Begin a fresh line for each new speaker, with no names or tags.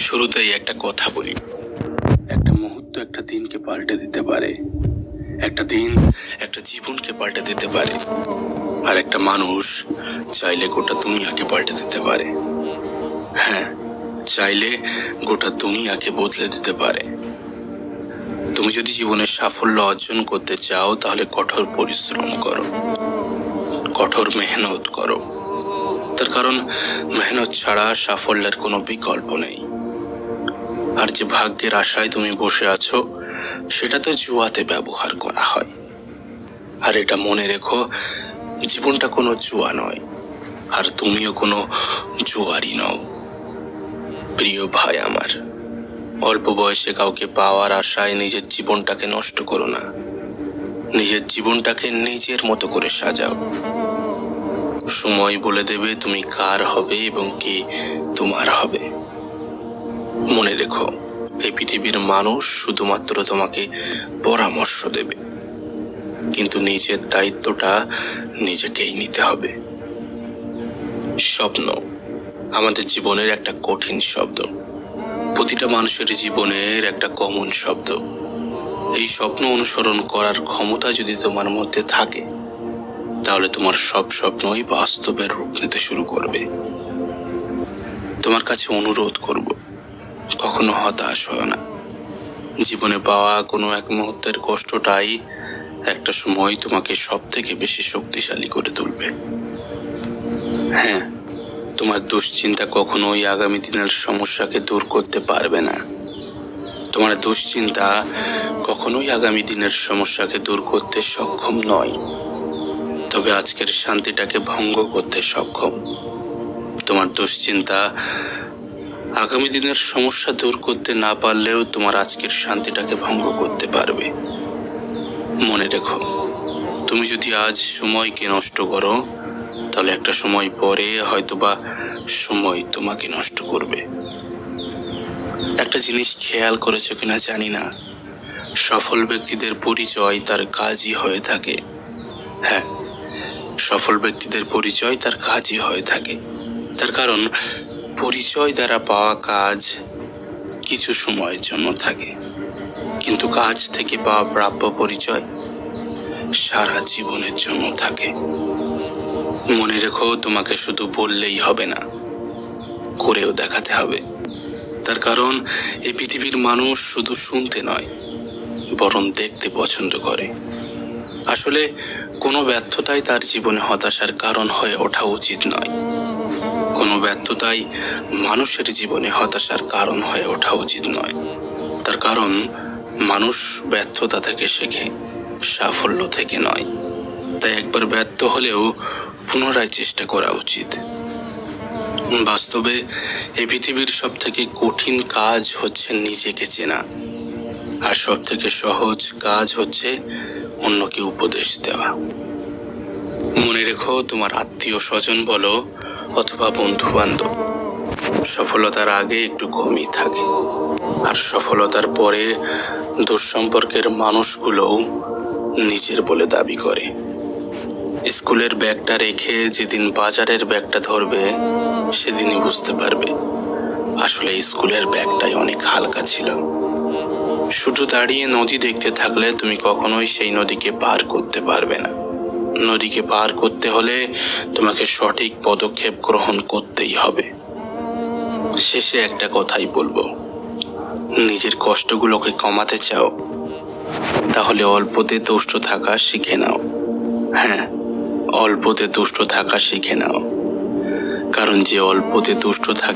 শুরুতেই একটা কথা বলি, একটা মুহূর্ত একটা দিনকে পাল্টে দিতে পারে, একটা দিন একটা জীবনকে পাল্টে দিতে পারে, আর একটা মানুষ চাইলে গোটা দুনিয়াকে পাল্টে দিতে পারে। হ্যাঁ, চাইলে গোটা দুনিয়াকে বদলে দিতে পারে। তুমি যদি জীবনে সাফল্য অর্জন করতে চাও তাহলে কঠোর পরিশ্রম করো, কঠোর মেহনত করো। তার কারণ মেহনত ছাড়া সাফল্যের কোনো বিকল্প নেই। আর যে ভাগ্যের আশায় তুমি বসে আছো সেটা তো জুয়াতে ব্যবহার করা হয়। আর এটা মনে রেখো, জীবনটা কোনো জুয়া নয়, আর তুমিও কোনো জুয়ারি নও। প্রিয় ভাই আমার, অল্প বয়সে কাউকে পাওয়ার আশায় নিজের জীবনটাকে নষ্ট করো না। নিজের জীবনটাকে নিজের মতো করে সাজাও। সময় বলে দেবে তুমি কার হবে এবং কে তোমার হবে। মনে রেখো, এই পৃথিবীর মানুষ শুধুমাত্র তোমাকে পরামর্শ দেবে, কিন্তু নিজের দায়িত্বটা নিজেকেই নিতে হবে। স্বপ্ন আমাদের জীবনের একটা কঠিন শব্দ, প্রতিটা মানুষের জীবনের একটা কমন শব্দ। এই স্বপ্ন অনুসরণ করার ক্ষমতা যদি তোমার মধ্যে থাকে তাহলে তোমার সব স্বপ্নই বাস্তবের রূপ নিতে শুরু করবে। তোমার কাছে অনুরোধ করব, কখনো হতাশ হয় না। জীবনে পাওয়া কোনো এক মুহূর্তের কষ্টটাই একটা সময় তোমাকে সব থেকে বেশি শক্তিশালী করে তুলবে। হ্যাঁ, তোমার দুশ্চিন্তা কখনোই আগামী দিনের সমস্যাকে দূর করতে পারবে না। তোমার দুশ্চিন্তা কখনোই আগামী দিনের সমস্যাকে দূর করতে সক্ষম নয়, তবে আজকের শান্তিটাকে ভঙ্গ করতে সক্ষম। তোমার দুশ্চিন্তা আগামী দিনের সমস্যা দূর করতে না পারলেও তোমার আজকের শান্তিটাকে ভঙ্গ করতে পারবে। মনে রেখো, তুমি যদি আজ সময়কে নষ্ট করো তাহলে একটা সময় পরে হয়তোবা সময় তোমাকে নষ্ট করবে। একটা জিনিস খেয়াল করেছো কিনা জানি না, সফল ব্যক্তিদের পরিচয় তার কাজই হয়ে থাকে। হ্যাঁ, সফল ব্যক্তিদের পরিচয় তার কাজই হয়ে থাকে। তার কারণ পরিচয় দ্বারা পাওয়া কাজ কিছু সময়ের জন্য থাকে, কিন্তু কাজ থেকে পাওয়া প্রাপ্য পরিচয় সারা জীবনের জন্য থাকে। মনে রেখো, তোমাকে শুধু বললেই হবে না, করেও দেখাতে হবে। তার কারণ এই পৃথিবীর মানুষ শুধু শুনতে নয়, বরং দেখতে পছন্দ করে। আসলে কোনো ব্যর্থতাই তার জীবনে হতাশার কারণ হয়ে ওঠা উচিত নয়। কোনো ব্যর্থতাই মানুষের জীবনে হতাশার কারণ হয়ে ওঠা উচিত নয়। তার কারণ মানুষ ব্যর্থতা থেকে শেখে, সাফল্য থেকে নয়। তাই একবার ব্যর্থ হলেও পুনরায় চেষ্টা করা উচিত। বাস্তবে এই পৃথিবীর সব থেকে কঠিন কাজ হচ্ছে নিজেকে চেনা, আর সব থেকে সহজ কাজ হচ্ছে অন্যকে উপদেশ দেওয়া। মনে রেখো, তোমার আত্মীয় স্বজন বলো অথবা বন্ধু বান্ধব, সফলতার আগে একটু কমই থাকে, আর সফলতার পরে দুঃসম্পর্কের মানুষগুলোও নিজের বলে দাবি করে। স্কুলের ব্যাগটা রেখে যেদিন বাজারের ব্যাগটা ধরবে সেদিনই বুঝতে পারবে আসলে স্কুলের ব্যাগটাই অনেক হালকা ছিল। শুধু দাঁড়িয়ে নদী দেখতে থাকলে তুমি কখনোই সেই নদীকে পার করতে পারবে না। নদীকে পার করতে হলে তোমাকে সঠিক পদক্ষেপ গ্রহণ করতেই হবে। শেষে একটা কথাই বলবো, নিজের কষ্টগুলোকে কমাতে চাও তাহলে অল্পতে তুষ্ট থাকা শিখে নাও। হ্যাঁ, অল্পতে তুষ্ট থাকা শিখে নাও, কারণ যে অল্পতে তুষ্ট থাকে